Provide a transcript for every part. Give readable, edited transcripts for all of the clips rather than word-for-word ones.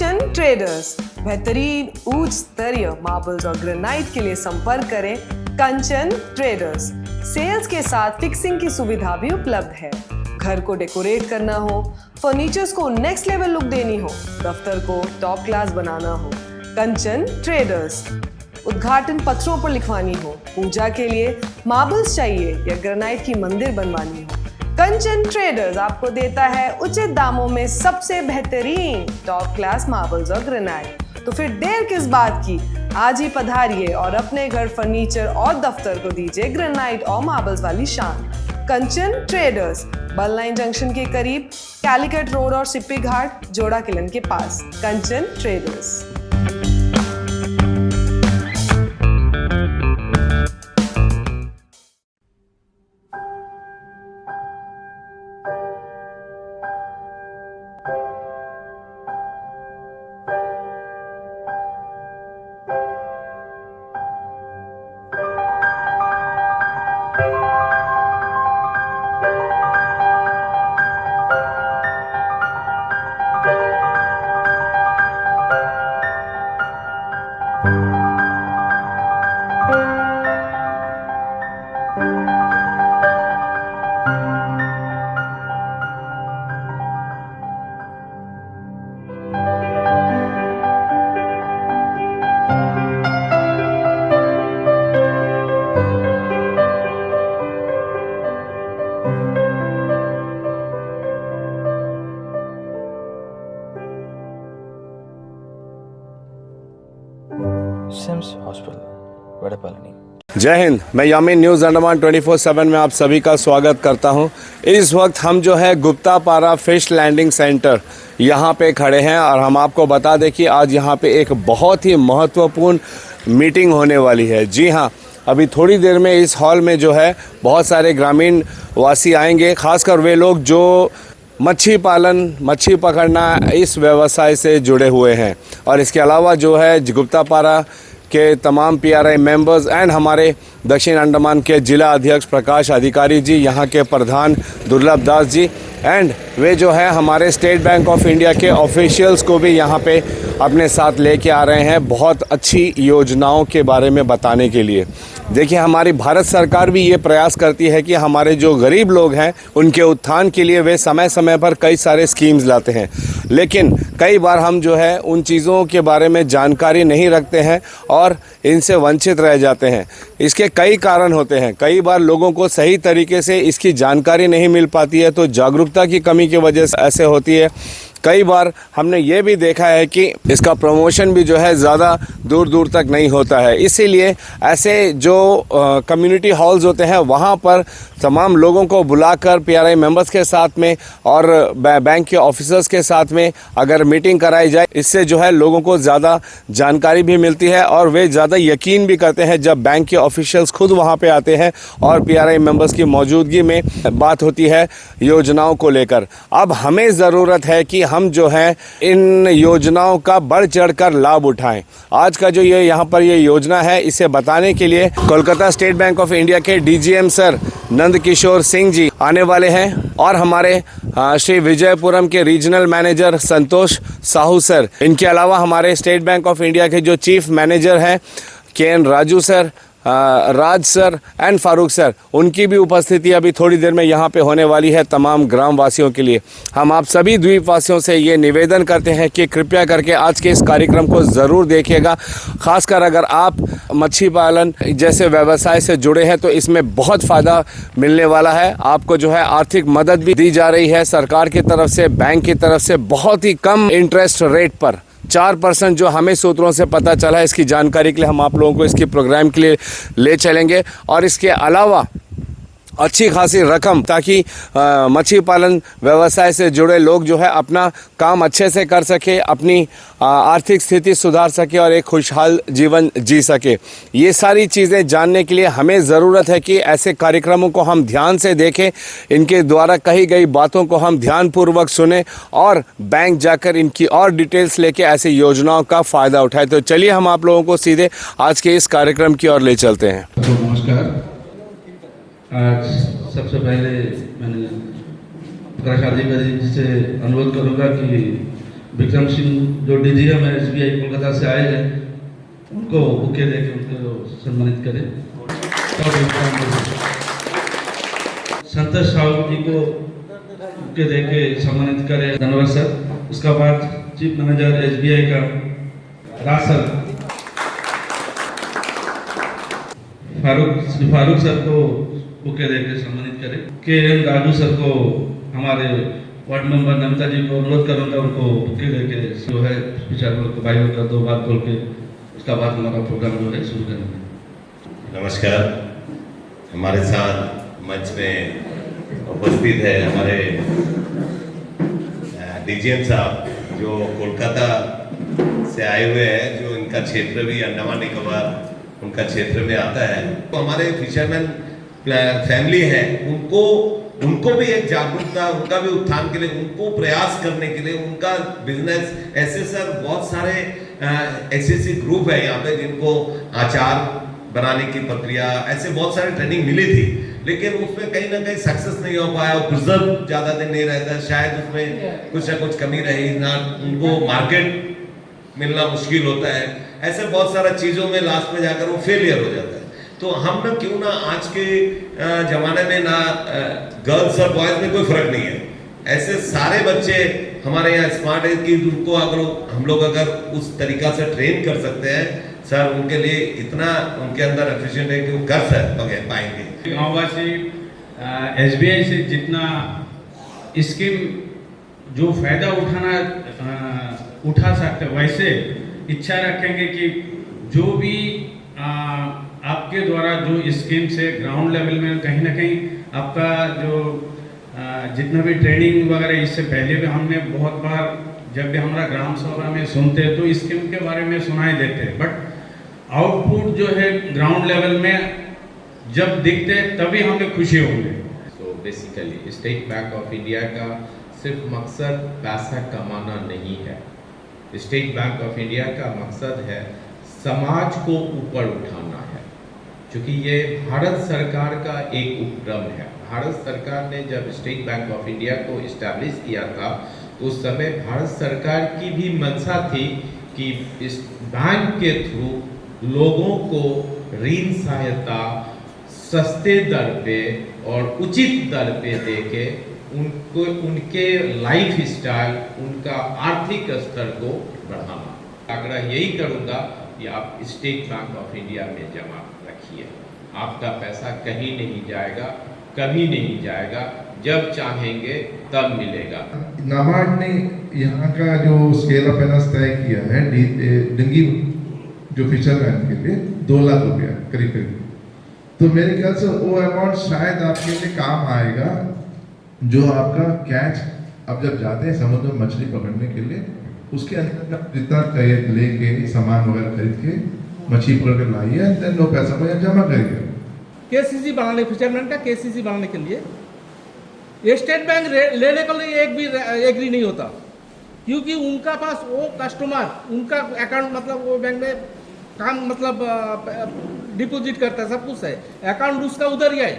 कंचन traders, बेहतरीन उच्च स्तरीय मार्बल्स और ग्रेनाइट के लिए संपर्क करें कंचन ट्रेडर्स। सेल्स के साथ फिक्सिंग की सुविधा भी उपलब्ध है। घर को डेकोरेट करना हो, फर्नीचर्स को नेक्स्ट लेवल लुक देनी हो, दफ्तर को टॉप क्लास बनाना हो, कंचन ट्रेडर्स। उद्घाटन पत्रों पर लिखवानी हो, पूजा के लिए मार्बल्स चाहिए या ग्रेनाइट की मंदिर बनवानी हो, कंचन ट्रेडर्स आपको देता है उचित दामों में सबसे बेहतरीन टॉप क्लास मार्बल्स और ग्रेनाइट। तो फिर देर किस बात की, आज ही पधारिए और अपने घर फर्नीचर और दफ्तर को दीजिए ग्रेनाइट और मार्बल्स वाली शान। कंचन ट्रेडर्स, बल लाइन जंक्शन के करीब, कैलिकट रोड और सिप्पी घाट, जोड़ा किलन के पास। Kanchan traders. SIMS hospital, Vadapalani. Jai Hind. मैं यामीन न्यूज़ अंडमान 24/7 में आप सभी का स्वागत करता हूं। इस वक्त हम जो है गुप्तापारा फिश लैंडिंग सेंटर यहां पे खड़े हैं और हम आपको बता दें कि आज यहां पे एक बहुत ही महत्वपूर्ण मीटिंग होने वाली है। जी हां, अभी थोड़ी देर में इस हॉल में जो है बहुत सारे ग्रामीण वासी आएंगे, खासकर वे लोग जो मच्छी पालन, मच्छी पकड़ना इस व्यवसाय से जुड़े हुए हैं। और इसके अलावा जो है गुप्तापारा के तमाम पीआरआई मेंबर्स एंड हमारे दक्षिण अंडमान के जिला अध्यक्ष प्रकाश अधिकारी जी, यहाँ के प्रधान दुर्लभ दास जी एंड वे जो है हमारे स्टेट बैंक ऑफ इंडिया के ऑफिशियल्स को भी यहाँ पे अपने साथ लेके आ रहे हैं बहुत अच्छी योजनाओं के बारे में बताने के लिए। देखिए, हमारी भारत सरकार भी ये प्रयास करती है कि हमारे जो गरीब लोग हैं उनके उत्थान के लिए वे समय समय पर कई सारे स्कीम्स लाते हैं, लेकिन कई बार हम जो है उन चीज़ों के बारे में जानकारी नहीं रखते हैं और इनसे वंचित रह जाते हैं। इसके कई कारण होते हैं। कई बार लोगों को सही तरीके से इसकी जानकारी नहीं मिल पाती है, तो जागरूकता की कमी की वजह से ऐसे होती है। कई बार हमने ये भी देखा है कि इसका प्रमोशन भी जो है ज़्यादा दूर दूर तक नहीं होता है। इसीलिए ऐसे जो कम्युनिटी हॉल्स होते हैं वहाँ पर तमाम लोगों को बुलाकर पीआरआई मेंबर्स के साथ में और बैंक के ऑफिसर्स के साथ में अगर मीटिंग कराई जाए, इससे जो है लोगों को ज़्यादा जानकारी भी मिलती है और वे ज़्यादा यकीन भी करते हैं जब बैंक के ऑफिशियल्स खुद वहाँ पे आते हैं और पीआरआई मेंबर्स की मौजूदगी में बात होती है योजनाओं को लेकर। अब हमें ज़रूरत है कि हम जो है इन योजनाओं का बढ़ चढ़ कर लाभ उठाएं। आज का जो ये यहाँ पर ये योजना है, इसे बताने के लिए Kolkata state bank of India के डीजीएम सर नंद किशोर सिंह जी आने वाले हैं और हमारे श्री विजयपुरम के रीजनल मैनेजर संतोष साहू सर, इनके अलावा हमारे स्टेट बैंक ऑफ इंडिया के जो चीफ मैनेजर हैं K. N.. Raju sir, Raj sir and Farooq sir, उनकी भी उपस्थिति अभी थोड़ी देर में यहाँ पे होने वाली है तमाम ग्राम वासियों के लिए। हम आप सभी द्वीप वासियों से ये निवेदन करते हैं कि कृपया करके आज के इस कार्यक्रम को ज़रूर देखिएगा। खासकर अगर आप मच्छी पालन जैसे व्यवसाय से जुड़े हैं तो इसमें बहुत फ़ायदा मिलने वाला है। आपको जो है आर्थिक मदद भी दी जा रही है सरकार की तरफ से, बैंक की तरफ से, बहुत ही कम इंटरेस्ट रेट पर 4% जो हमें सूत्रों से पता चला है। इसकी जानकारी के लिए हम आप लोगों को इसकी प्रोग्राम के लिए ले चलेंगे और इसके अलावा अच्छी खासी रकम, ताकि मच्छी पालन व्यवसाय से जुड़े लोग जो है अपना काम अच्छे से कर सके, अपनी आर्थिक स्थिति सुधार सके और एक खुशहाल जीवन जी सके। ये सारी चीज़ें जानने के लिए हमें ज़रूरत है कि ऐसे कार्यक्रमों को हम ध्यान से देखें, इनके द्वारा कही गई बातों को हम ध्यानपूर्वक सुने और बैंक जाकर इनकी और डिटेल्स लेके ऐसी योजनाओं का फ़ायदा उठाएं। तो चलिए हम आप लोगों को सीधे आज के इस कार्यक्रम की ओर ले चलते हैं। नमस्कार। आज सबसे पहले मैंने प्रकाश अधिकारी से अनुरोध करूंगा कि विक्रम सिंह जो DGM है SBI कोलकाता से आए हैं, उनको बुके देके उनको सम्मानित करें। संतोष साहू जी को बुके देके सम्मानित करें, धन्यवाद सर। उसका बाद चीफ मैनेजर SBI का रासल फारूक सर को बुके देके सम्मानित करें। KN राजू सर को, हमारे वार्ड मेंबर नमिता जी को अनुरोध करूंगा उनको बुके देके जो है विचार को भाइयों का 2 बात बोल के उसका बाद हमारा प्रोग्राम जो है शुरू करेंगे। नमस्कार। हमारे साथ मंच में उपस्थित है हमारे DGM साहब जो कोलकाता से आए हुए हैं, जो इनका क्षेत्र भी अंडमान निकोबार उनका क्षेत्र में आता है। तो हमारे फिशरमैन फैमिली है, उनको भी एक जागरूकता, उनका भी उत्थान के लिए, उनको प्रयास करने के लिए, उनका बिजनेस ऐसे सर बहुत सारे ऐसे ग्रुप है यहाँ पे जिनको अचार बनाने की प्रक्रिया ऐसे बहुत सारे ट्रेनिंग मिली थी, लेकिन उसमें कहीं ना कहीं सक्सेस नहीं हो पाया। प्रिजर्व ज़्यादा दिन नहीं रहता, शायद उसमें कुछ ना कुछ कमी रही, ना उनको मार्केट मिलना मुश्किल होता है। ऐसे बहुत सारा चीज़ों में लास्ट में जाकर वो फेलियर हो जाता है। तो हम ना क्यों ना आज के ज़माने में ना गर्ल्स और बॉयज़ में कोई फ़र्क नहीं है, ऐसे सारे बच्चे हमारे यहाँ स्मार्ट है कि उनको अगर हम लोग अगर उस तरीक़ा से ट्रेन कर सकते हैं सर, उनके लिए इतना उनके अंदर एफिशिएंट है कि वो कर पाएंगे। गाँववासी SBI से जितना स्कीम जो फ़ायदा उठा सकते वैसे इच्छा रखेंगे कि जो भी आपके द्वारा जो स्कीम से ग्राउंड लेवल में कहीं ना कहीं आपका जो जितना भी ट्रेनिंग वगैरह, इससे पहले भी हमने बहुत बार जब भी हमारा ग्राम सभा में सुनते तो स्कीम के बारे में सुनाई देते, बट आउटपुट जो है ग्राउंड लेवल में जब दिखते तभी हमें खुशी होगी। So basically state bank of India का सिर्फ मकसद पैसा कमाना नहीं है। स्टेट बैंक ऑफ इंडिया का मकसद है समाज को ऊपर उठाना है, क्योंकि ये भारत सरकार का एक उपक्रम है। भारत सरकार ने जब स्टेट बैंक ऑफ इंडिया को इस्टेब्लिश किया था तो उस समय भारत सरकार की भी मंशा थी कि इस बैंक के थ्रू लोगों को ऋण सहायता सस्ते दर पे और उचित दर पे देके उनको उनके लाइफ स्टाइल, उनका आर्थिक स्तर को बढ़ाना। आग्रह यही करूँगा कि आप स्टेट बैंक ऑफ इंडिया में जमा रखिए, आपका पैसा कहीं नहीं जाएगा, कभी नहीं जाएगा, जब चाहेंगे तब मिलेगा। नाबार्ड ने यहाँ का जो स्केल ऑफ फाइनेंस तय किया है डिंगी जो फिशरमैन के लिए 2 लाख रुपया करीब करीब, तो मेरे ख्याल से वो अमाउंट शायद आपके लिए काम आएगा। जो आपका कैच अब जब जाते हैं समुद्र में मछली पकड़ने के लिए, उसके अंदर जितना लेके सामान वगैरह खरीद के मछली पकड़ कर लाइए, देन वो पैसा को यहाँ जमा करिए। KCC बनाने, फिशरमैन का KCC बनाने के लिए ये स्टेट बैंक लेने के लिए एक भी एग्री नहीं होता, क्योंकि उनका पास वो कस्टमर उनका अकाउंट मतलब वो बैंक में काम मतलब डिपॉजिट करता है, सब कुछ है, अकाउंट उसका उधर ही है,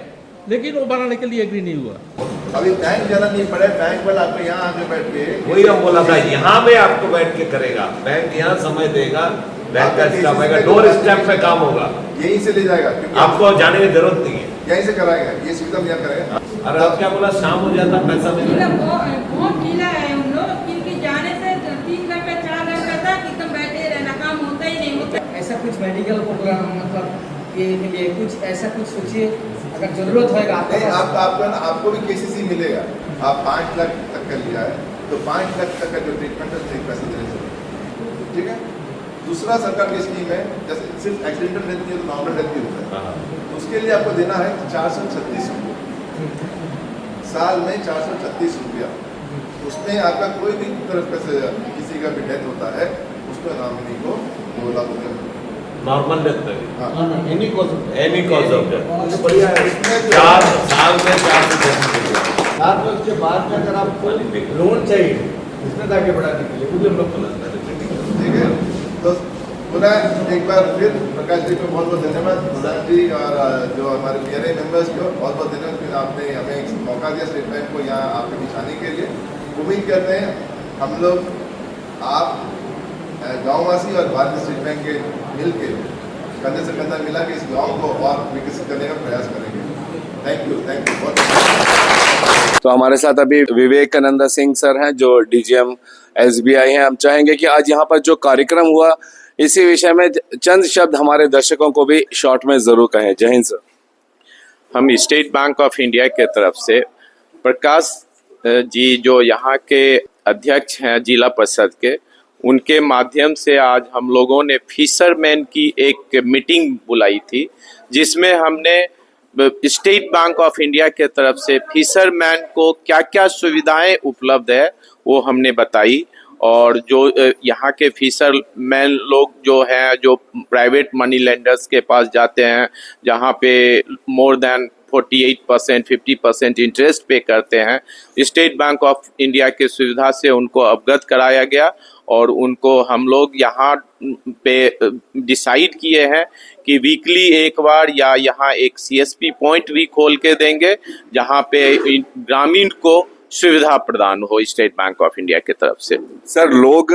लेकिन वो बनाने के लिए एग्री नहीं हुआ। अभी बैंक जाना नहीं पड़े, बैंक वाला आपको यहाँ आके बैठ के वही हम बोला था, यहाँ पे आपको बैठ के करेगा बैंक, यहाँ समय देगा, बैंक का स्टाफ आएगा, डोर स्टेप पे काम होगा, यहीं से ले जाएगा, आपको जाने की जरूरत नहीं है, यहीं से कराएगा, ये सुविधा यहाँ करेगा। अरे आप क्या बोला, शाम हो जाता पैसा मिलेगा। बहुत ढीला है उन लोग, क्योंकि जाने से 3 घंटे 4 घंटे तक एकदम बैठे रहना, काम होता ही नहीं होता। ऐसा कुछ मेडिकल प्रोग्राम मतलब ये के लिए कुछ ऐसा कुछ सोचिए, अगर जरूरत होगा आपको भी KCC मिलेगा। आप 5 लाख तक का लिया है तो 5 लाख तक का जो ट्रीटमेंट है उसमें पैसा देने से, ठीक है। दूसरा सरकार की स्कीम है, जैसे सिर्फ एक्सीडेंटल डेथ नहीं है तो नॉर्मल डेथ भी होता है, उसके लिए आपको देना है 436 रुपये साल में, 436 रुपया। उसमें आपका कोई भी तरफ से किसी का भी डेथ होता है उसको नॉमिनी को 2 लाख रुपये नॉर्मल डेथ पे, एनी कॉज ऑफ डेथ, बढ़िया है। 4 साल में 4 उसके बाद में अगर आपको लोन चाहिए इसमें आगे बढ़ाने के लिए वो भी हम लोग बोला, ठीक है। तो पुनः एक बार फिर प्रकाश जी को बहुत बहुत धन्यवाद, प्रधान जी और जो हमारे PRA मेंबर्स को बहुत बहुत धन्यवाद कि आपने हमें एक मौका दिया स्टेट बैंक को यहाँ आपके बीच आने के लिए। उम्मीद करते हैं हम लोग आप गाँववासी और भारतीय स्टेट बैंक के मिल के कंधे से कंधा मिला के इस गाँव को और विकसित करने का प्रयास करेंगे। थैंक यू बहुत। तो हमारे साथ अभी विवेकानंद सिंह सर हैं जो डीजीएम एसबीआई हैं। हम चाहेंगे कि आज यहाँ पर जो कार्यक्रम हुआ इसी विषय में चंद शब्द हमारे दर्शकों को भी शॉर्ट में जरूर कहें। जय हिंद सर। हम स्टेट बैंक ऑफ इंडिया के तरफ से प्रकाश जी जो यहाँ के अध्यक्ष हैं जिला परिषद के, उनके माध्यम से आज हम लोगों ने फिशरमैन की एक मीटिंग बुलाई थी, जिसमें हमने स्टेट बैंक ऑफ इंडिया के तरफ से फिशरमैन को क्या क्या सुविधाएं उपलब्ध है वो हमने बताई। और जो यहाँ के फिशरमैन लोग जो हैं, जो प्राइवेट मनी लेंडर्स के पास जाते हैं, जहाँ पे मोर देन 48% 50% इंटरेस्ट पे करते हैं, स्टेट बैंक ऑफ इंडिया के सुविधा से उनको अवगत कराया गया। और उनको हम लोग यहाँ पे डिसाइड किए हैं कि वीकली एक बार या यहाँ एक सीएसपी पॉइंट भी खोल के देंगे, जहाँ पे ग्रामीण को सुविधा प्रदान हो स्टेट बैंक ऑफ इंडिया की तरफ से। सर लोग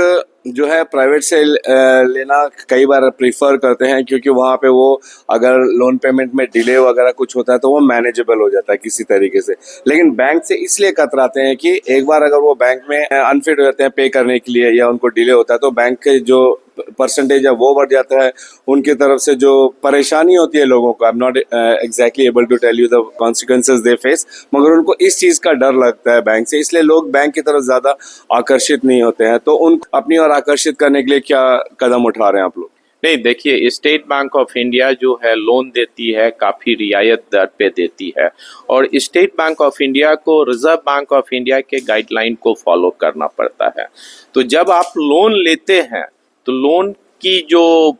जो है प्राइवेट से लेना कई बार प्रीफर करते हैं, क्योंकि वहाँ पे वो अगर लोन पेमेंट में डिले वगैरह कुछ होता है तो वो मैनेजेबल हो जाता है किसी तरीके से। लेकिन बैंक से इसलिए कतराते हैं कि एक बार अगर वो बैंक में अनफिट हो जाते हैं पे करने के लिए या उनको डिले होता है तो बैंक के जो परसेंटेज है वो बढ़ जाता है। उनकी तरफ से जो परेशानी होती है लोगों को, I am not exactly able to tell you the consequences they face, मगर उनको इस चीज़ का डर लगता है बैंक से, इसलिए लोग बैंक की तरफ ज़्यादा आकर्षित नहीं होते हैं। तो उन अपनी और आकर्षित करने के लिए क्या कदम उठा रहे हैं आप लोग? नहीं, देखिए स्टेट बैंक ऑफ इंडिया जो है लोन देती है, काफ़ी रियायत दर पे देती है। और स्टेट बैंक ऑफ इंडिया को रिजर्व बैंक ऑफ इंडिया के गाइडलाइन को फॉलो करना पड़ता है। तो जब आप लोन लेते हैं तो लोन की जो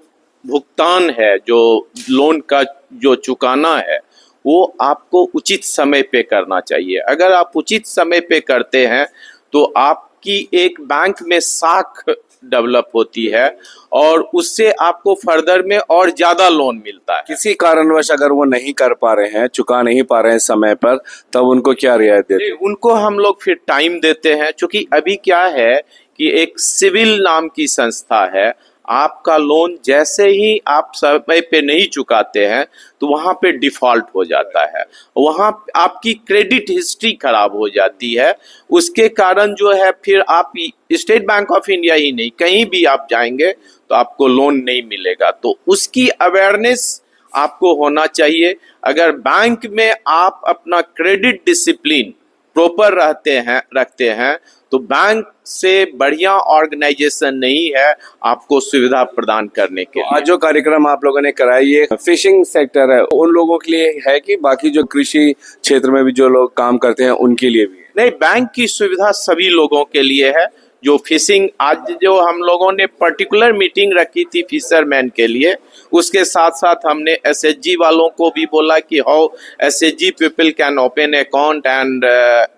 भुगतान है, जो लोन का जो चुकाना है, वो आपको उचित समय पे करना चाहिए। अगर आप उचित समय पे करते हैं तो आपकी एक बैंक में साख डेवलप होती है और उससे आपको फर्दर में और ज्यादा लोन मिलता है। किसी कारणवश अगर वो नहीं कर पा रहे हैं, चुका नहीं पा रहे हैं समय पर, तब उनको क्या रियायत देते हैं? उनको हम लोग फिर टाइम देते हैं, क्योंकि अभी क्या है कि एक सिविल नाम की संस्था है, आपका लोन जैसे ही आप समय पे नहीं चुकाते हैं तो वहाँ पे डिफॉल्ट हो जाता है, वहाँ आपकी क्रेडिट हिस्ट्री खराब हो जाती है। उसके कारण जो है फिर आप स्टेट बैंक ऑफ इंडिया ही नहीं, कहीं भी आप जाएंगे तो आपको लोन नहीं मिलेगा। तो उसकी अवेयरनेस आपको होना चाहिए। अगर बैंक में आप अपना क्रेडिट डिसिप्लिन प्रॉपर रखते हैं तो बैंक से बढ़िया ऑर्गेनाइजेशन नहीं है आपको सुविधा प्रदान करने के लिए। आज जो कार्यक्रम आप लोगों ने कराया ये फिशिंग सेक्टर है, उन लोगों के लिए है कि बाकी जो कृषि क्षेत्र में भी जो लोग काम करते हैं उनके लिए भी है? नहीं, बैंक की सुविधा सभी लोगों के लिए है। जो फिशिंग, आज जो हम लोगों ने पर्टिकुलर मीटिंग रखी थी फिशरमैन के लिए, उसके साथ साथ हमने एसएचजी वालों को भी बोला कि how SHG people can open account and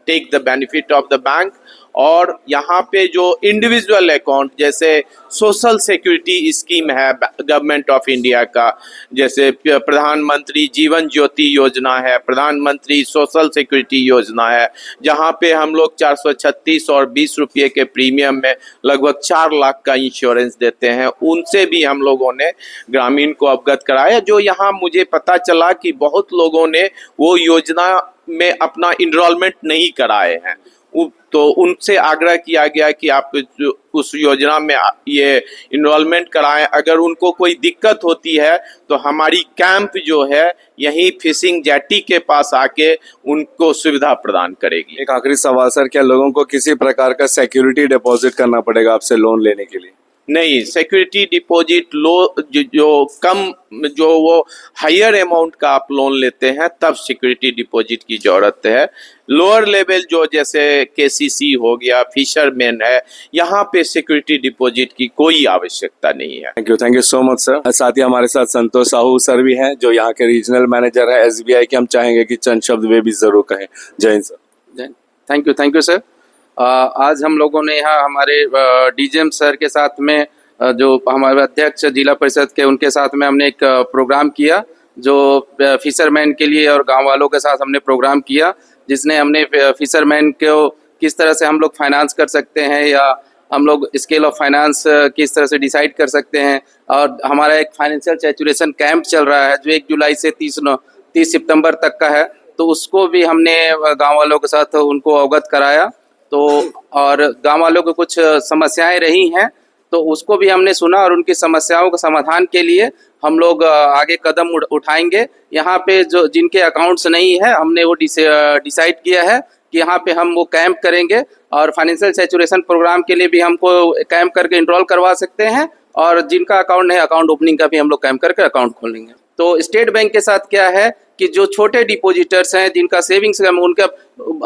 take the benefit of the bank. और यहाँ पे जो इंडिविजुअल अकाउंट, जैसे सोशल सिक्योरिटी स्कीम है गवर्नमेंट ऑफ इंडिया का, जैसे प्रधानमंत्री जीवन ज्योति योजना है, प्रधानमंत्री सोशल सिक्योरिटी योजना है, जहाँ पे हम लोग 436 और 20 रुपये के प्रीमियम में लगभग 4 लाख का इंश्योरेंस देते हैं, उनसे भी हम लोगों ने ग्रामीण को अवगत कराया। जो यहाँ मुझे पता चला कि बहुत लोगों ने वो योजना में अपना इनरोलमेंट नहीं कराए हैं, तो उनसे आग्रह किया गया कि आप उस योजना में ये इनरोलमेंट कराएं। अगर उनको कोई दिक्कत होती है तो हमारी कैंप जो है यहीं फिशिंग जेटी के पास आके उनको सुविधा प्रदान करेगी। एक आखिरी सवाल सर, क्या लोगों को किसी प्रकार का सिक्योरिटी डिपॉजिट करना पड़ेगा आपसे लोन लेने के लिए? नहीं, सिक्योरिटी डिपॉजिट जो वो हायर अमाउंट का आप लोन लेते हैं तब सिक्योरिटी डिपॉजिट की जरूरत है। लोअर लेवल जो जैसे केसीसी हो गया, फिशरमैन है, यहाँ पे सिक्योरिटी डिपॉजिट की कोई आवश्यकता नहीं है। Thank you so much sir. साथ ही हमारे साथ संतोष साहू सर भी हैं जो यहाँ के रीजनल मैनेजर है एसबीआई के। हम चाहेंगे कि चंद शब्द वे भी जरूर कहें। जय Hind sir. Thank you sir. आज हम लोगों ने यहाँ हमारे डीजीएम सर के साथ में जो हमारे अध्यक्ष जिला परिषद के, उनके साथ में हमने एक प्रोग्राम किया जो फिशरमैन के लिए और गांव वालों के साथ हमने प्रोग्राम किया, जिसने हमने फिशरमैन को किस तरह से हम लोग फाइनेंस कर सकते हैं या हम लोग स्केल ऑफ फाइनेंस किस तरह से डिसाइड कर सकते हैं। और हमारा एक फाइनेंशियल सैचुरेशन कैंप चल रहा है जो 1 जुलाई से 30 सितंबर तक का है, तो उसको भी हमने गांव वालों के साथ उनको अवगत कराया। तो और गांव वालों को कुछ समस्याएं रही हैं तो उसको भी हमने सुना और उनकी समस्याओं के समाधान के लिए हम लोग आगे कदम उठाएंगे। यहाँ पे जो जिनके अकाउंट्स नहीं है हमने वो डिसाइड किया है कि यहाँ पे हम वो कैंप करेंगे और फाइनेंशियल सैचुरेशन प्रोग्राम के लिए भी हमको कैंप करके इनरोल करवा सकते हैं, और जिनका अकाउंट नहीं अकाउंट ओपनिंग का भी हम लोग कैंप करके अकाउंट खोलेंगे। तो स्टेट बैंक के साथ क्या है कि जो छोटे डिपॉजिटर्स हैं जिनका सेविंग्स है उनका,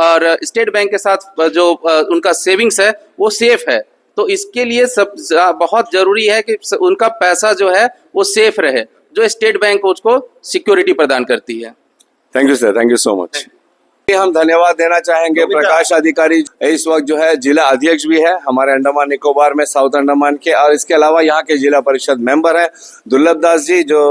और स्टेट बैंक के साथ जो उनका सेविंग्स है वो सेफ है, तो इसके लिए सब बहुत जरूरी है कि उनका पैसा जो है वो सेफ रहे, जो स्टेट बैंक उसको सिक्योरिटी प्रदान करती है। Thank you sir, thank you so much. हम धन्यवाद देना चाहेंगे प्रकाश अधिकारी, इस वक्त जो है जिला अध्यक्ष भी है हमारे अंडमान निकोबार में, साउथ अंडमान के, और इसके अलावा यहाँ के जिला परिषद मेंबर है दुर्लभ दास जी जो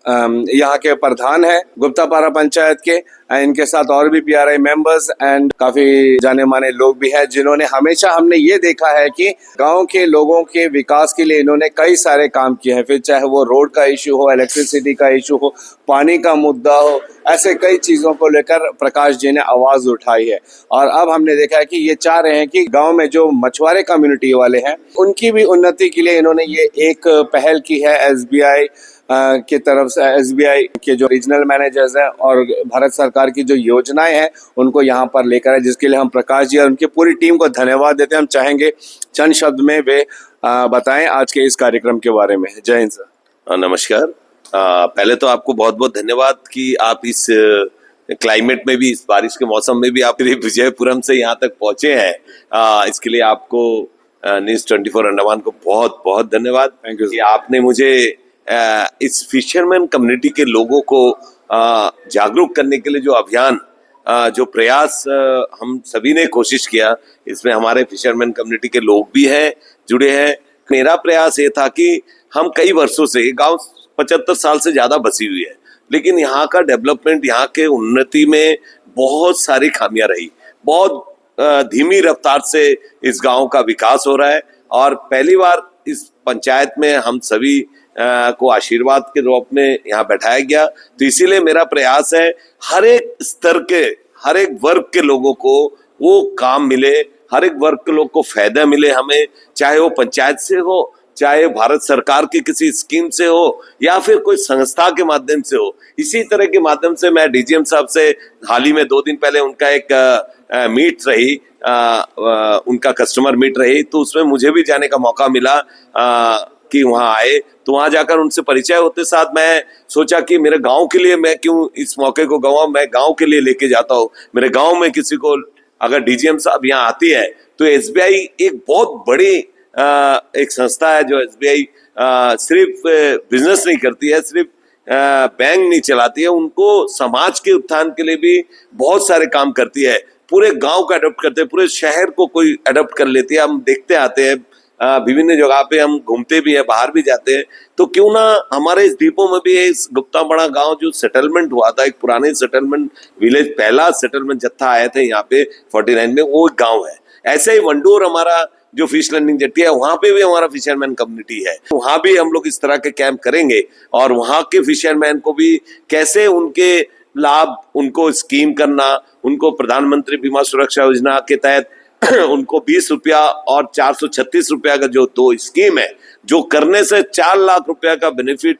यहाँ के प्रधान है गुप्तापारा पंचायत के। इनके साथ और भी पीआरआई मेंबर्स एंड काफी जाने माने लोग भी हैं जिन्होंने हमेशा, हमने ये देखा है कि गांव के लोगों के विकास के लिए इन्होंने कई सारे काम किए हैं, फिर चाहे वो रोड का इशू हो, इलेक्ट्रिसिटी का इशू हो, पानी का मुद्दा हो, ऐसे कई चीजों को लेकर प्रकाश जी ने आवाज उठाई है। और अब हमने देखा है कि ये चाह रहे हैं कि गाँव में जो मछुआरे कम्युनिटी वाले हैं उनकी भी उन्नति के लिए इन्होंने ये एक पहल की है। SBI की तरफ से, SBI के जो रीजनल मैनेजर्स हैं और भारत सरकार की जो योजनाएं हैं उनको यहाँ पर लेकर है, जिसके लिए हम प्रकाश जी और उनकी पूरी टीम को धन्यवाद देते हैं। हम चाहेंगे चंद शब्द में वे बताएं आज के इस कार्यक्रम के बारे में। जय हिंद सर। नमस्कार। पहले तो आपको बहुत बहुत धन्यवाद कि आप इस क्लाइमेट में भी, इस बारिश के मौसम में भी आप विजयपुरम से यहाँ तक पहुंचे हैं। इसके लिए आपको न्यूज़ 24 अंडमान को बहुत बहुत धन्यवाद। Thank you. कि आपने मुझे इस फिशरमैन कम्युनिटी के लोगों को जागरूक करने के लिए जो अभियान, जो प्रयास हम सभी ने कोशिश किया, इसमें हमारे फिशरमैन कम्युनिटी के लोग भी हैं, जुड़े हैं। मेरा प्रयास ये था कि हम कई वर्षों से, ये गाँव 75 साल से ज्यादा बसी हुई है, लेकिन यहाँ का डेवलपमेंट, यहाँ के उन्नति में बहुत सारी खामियां रही। बहुत धीमी रफ्तार से इस गांव का विकास हो रहा है और पहली बार इस पंचायत में हम सभी को आशीर्वाद के रूप में यहाँ बैठाया गया। तो इसीलिए मेरा प्रयास है हर एक स्तर के, हर एक वर्ग के लोगों को वो काम मिले, हर एक वर्ग के लोग को फायदा मिले हमें, चाहे वो पंचायत से हो, चाहे भारत सरकार की किसी स्कीम से हो, या फिर कोई संस्था के माध्यम से हो। इसी तरह के माध्यम से मैं डीजीएम साहब से हाल ही में 2 दिन पहले उनका एक मीट रही, उनका कस्टमर मीट रही, तो उसमें मुझे भी जाने का मौका मिला कि वहाँ आए। तो वहाँ जाकर उनसे परिचय होते साथ मैं सोचा कि मेरे गांव के लिए मैं क्यों इस मौके को गंवाऊं, मैं गांव के लिए लेके जाता हूँ। मेरे गांव में किसी को अगर डीजीएम साहब यहाँ आती है तो SBI एक बहुत बड़ी एक संस्था है जो SBI सिर्फ बिजनेस नहीं करती है, सिर्फ बैंक नहीं चलाती है, उनको समाज के उत्थान के लिए भी बहुत सारे काम करती है। पूरे गांव को अडॉप्ट करते हैं, पूरे शहर को कोई अडॉप्ट कर लेती है। हम देखते आते हैं, विभिन्न जगह पे हम घूमते भी हैं, बाहर भी जाते हैं, तो क्यों ना हमारे इस द्वीपों में भी इस गुप्तापाड़ा गांव जो सेटलमेंट हुआ था, एक पुराने सेटलमेंट विलेज, पहला सेटलमेंट जत्था आए थे यहाँ पे 49 में, वो गांव है। ऐसे ही वंडूर हमारा जो फिश लैंडिंग जेट्टी है, वहां पे भी हमारा फिशरमैन कम्युनिटी है, वहां भी हम लोग इस तरह के कैंप करेंगे और वहां के फिशरमैन को भी कैसे उनके लाभ, उनको स्कीम करना, उनको प्रधानमंत्री बीमा सुरक्षा योजना के तहत उनको 20 रुपया और 436 रुपया का जो 2 स्कीम है, जो करने से 4 लाख रुपया का बेनिफिट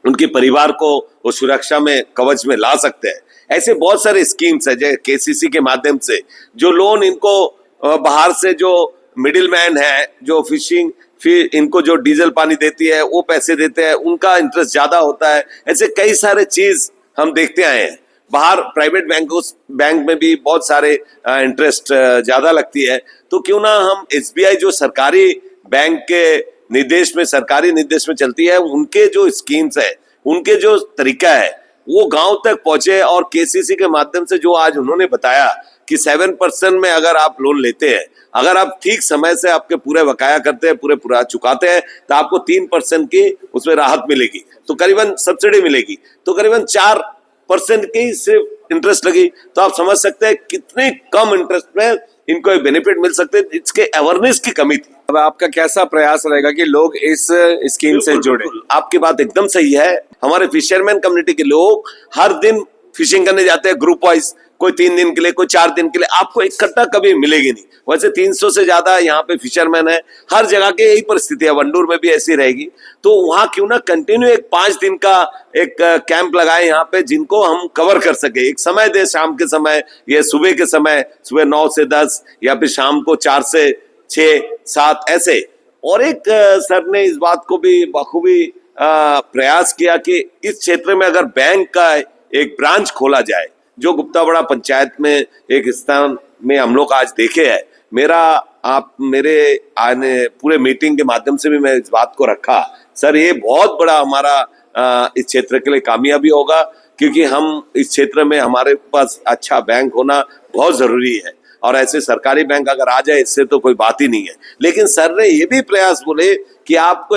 उनके परिवार को वो सुरक्षा में, कवच में ला सकते हैं। ऐसे बहुत सारे स्कीम्स है जैसे KCC के माध्यम से जो लोन इनको बाहर से जो मिडिल मैन है, जो फिशिंग, फिर इनको जो डीजल पानी देती है वो पैसे देते हैं, उनका इंटरेस्ट ज्यादा होता है। ऐसे कई सारे चीज हम देखते आए हैं। बाहर प्राइवेट बैंक में भी बहुत सारे इंटरेस्ट ज्यादा लगती है, तो क्यों ना हम SBI जो सरकारी बैंक के निर्देश में, सरकारी निर्देश में चलती है, उनके जो स्कीम्स है, उनके जो तरीका है वो गांव तक पहुंचे। और KCC के माध्यम से जो आज उन्होंने बताया कि 7% में अगर आप लोन लेते हैं, अगर आप ठीक समय से आपके पूरे बकाया करते हैं, पूरा चुकाते हैं, तो आपको 3% की उसमें राहत मिलेगी, तो करीबन सब्सिडी मिलेगी, तो करीबन 4% की सिर्फ इंटरेस्ट लगी, तो आप समझ सकते हैं कितने कम इंटरेस्ट में इनको एक बेनिफिट मिल सकते हैं। इसके अवेयरनेस की कमी थी। अब आपका कैसा प्रयास रहेगा कि लोग इस स्कीम से जुड़े? आपकी बात एकदम सही है। हमारे फिशरमैन कम्युनिटी के लोग हर दिन फिशिंग करने जाते हैं ग्रुप वाइज, कोई 3 दिन के लिए, कोई 4 दिन के लिए। आपको इकट्ठा कभी मिलेगी नहीं। वैसे 300 से ज्यादा यहाँ पे फिशरमैन है, हर जगह के यही परिस्थिति है, वंडूर में भी ऐसी रहेगी। तो वहां क्यों ना कंटिन्यू एक 5 दिन का एक कैंप लगाए यहाँ पे, जिनको हम कवर कर सके। एक समय दे, शाम के समय या सुबह के समय, सुबह 9 से 10 या फिर शाम को 4 से 6, 7 ऐसे। और एक सर ने इस बात को भी बखूबी प्रयास किया कि इस क्षेत्र में अगर बैंक का एक ब्रांच खोला जाए, जो गुप्तापाड़ा पंचायत में एक स्थान में हम लोग आज देखे है। मेरे आने पूरे मीटिंग के माध्यम से भी मैं इस बात को रखा, सर ये बहुत बड़ा हमारा इस क्षेत्र के लिए कामयाबी होगा, क्योंकि हम इस क्षेत्र में हमारे पास अच्छा बैंक होना बहुत जरूरी है। और ऐसे सरकारी बैंक अगर आ जाए, इससे तो कोई बात ही नहीं है। लेकिन सर ने ये भी प्रयास बोले कि आपको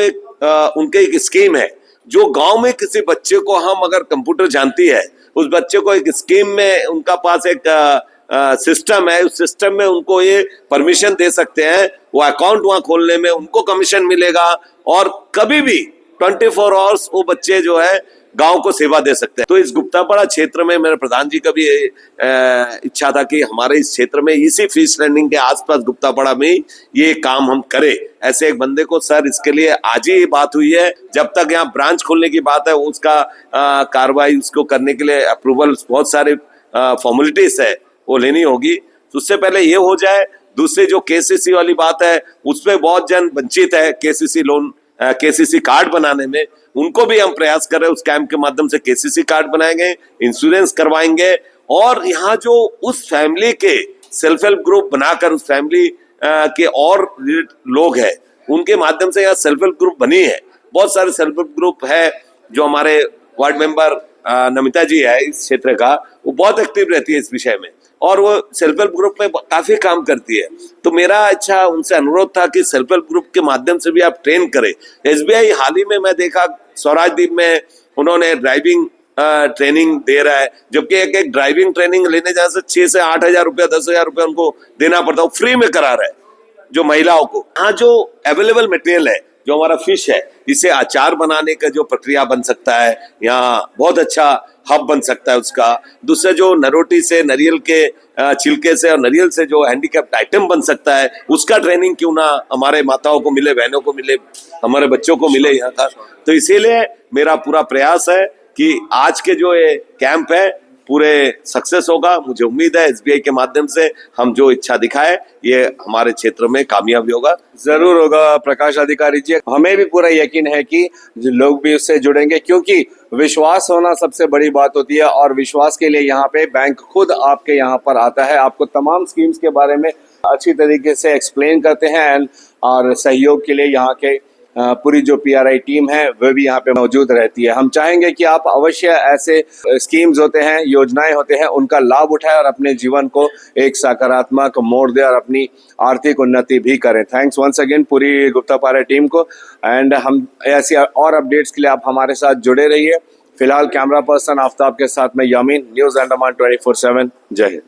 उनके एक स्कीम है, जो गांव में किसी बच्चे को हम अगर कंप्यूटर जानती है, उस बच्चे को एक स्कीम में उनका पास एक सिस्टम है, उस सिस्टम में उनको ये परमिशन दे सकते हैं, वो अकाउंट वहां खोलने में उनको कमीशन मिलेगा। और कभी भी 24 आवर्स वो बच्चे जो है गांव को सेवा दे सकते हैं। तो इस गुप्तापाड़ा क्षेत्र में मेरे प्रधान जी का भी इच्छा था कि हमारे इस क्षेत्र में इसी फिश लैंडिंग के आसपास गुप्तापाड़ा में ये काम हम करें। ऐसे एक बंदे को सर इसके लिए आज ही बात हुई है। जब तक यहाँ ब्रांच खोलने की बात है, उसका कार्रवाई उसको करने के लिए अप्रूवल, बहुत सारे फॉर्मेलिटीज है वो लेनी होगी। तो उससे पहले ये हो जाए। दूसरी जो केसीसी वाली बात है, उसमें बहुत जन वंचित है केसीसी लोन, केसीसी कार्ड बनाने में। उनको भी हम प्रयास कर रहे हैं, उस कैंप के माध्यम से केसीसी कार्ड बनाएंगे, इंश्योरेंस करवाएंगे। और यहाँ जो उस फैमिली के सेल्फ हेल्प ग्रुप बनाकर उस फैमिली के और लोग हैं, उनके माध्यम से यहाँ सेल्फ हेल्प ग्रुप बनी है। बहुत सारे सेल्फ हेल्प ग्रुप है। जो हमारे वार्ड मेंबर नमिता जी है इस क्षेत्र का, वो बहुत एक्टिव रहती है इस विषय में, और वो सेल्फ हेल्प ग्रुप में काफी काम करती है। तो मेरा अच्छा उनसे अनुरोध था कि सेल्फ हेल्प ग्रुप के माध्यम से भी आप ट्रेन करें। एसबीआई हाल ही में मैं देखा स्वराज द्वीप में उन्होंने ड्राइविंग ट्रेनिंग दे रहा है, जबकि एक ड्राइविंग ट्रेनिंग लेने जाने से 6 से 8 हजार रुपया, 10 हजार रुपया उनको देना पड़ता है। फ्री में करा रहा है जो महिलाओं को। यहाँ जो अवेलेबल मटेरियल है, जो हमारा फिश है, इसे अचार बनाने का जो प्रक्रिया बन सकता है, यहाँ बहुत अच्छा हब बन सकता है उसका। दूसरा जो नरोटी से, नारियल के छिलके से और नारियल से जो हैंडीक्राफ्ट आइटम बन सकता है, उसका ट्रेनिंग क्यों ना हमारे माताओं को मिले, बहनों को मिले, हमारे बच्चों को मिले यहाँ का। तो इसीलिए मेरा पूरा प्रयास है कि आज के जो ये कैंप है पूरे सक्सेस होगा। मुझे उम्मीद है एसबीआई के माध्यम से हम जो इच्छा दिखाए, ये हमारे क्षेत्र में कामयाबी होगा। जरूर होगा प्रकाश अधिकारी जी। हमें भी पूरा यकीन है कि लोग भी उससे जुड़ेंगे, क्योंकि विश्वास होना सबसे बड़ी बात होती है। और विश्वास के लिए यहाँ पे बैंक खुद आपके यहाँ पर आता है, आपको तमाम स्कीम्स के बारे में अच्छी तरीके से एक्सप्लेन करते हैं। और सहयोग के लिए यहाँ के पूरी जो पीआरआई टीम है वह भी यहाँ पे मौजूद रहती है। हम चाहेंगे कि आप अवश्य ऐसे स्कीम्स होते हैं, योजनाएं होते हैं, उनका लाभ उठाएं और अपने जीवन को एक सकारात्मक मोड़ दें और अपनी आर्थिक उन्नति भी करें। थैंक्स वंस अगेन पूरी गुप्तापाड़ा टीम को। एंड हम ऐसी और अपडेट्स के लिए आप हमारे साथ जुड़े रहिए। फिलहाल कैमरा पर्सन आफ्ताब के साथ में यामीन, न्यूज़ अंडमान 24/7। जय हिंद।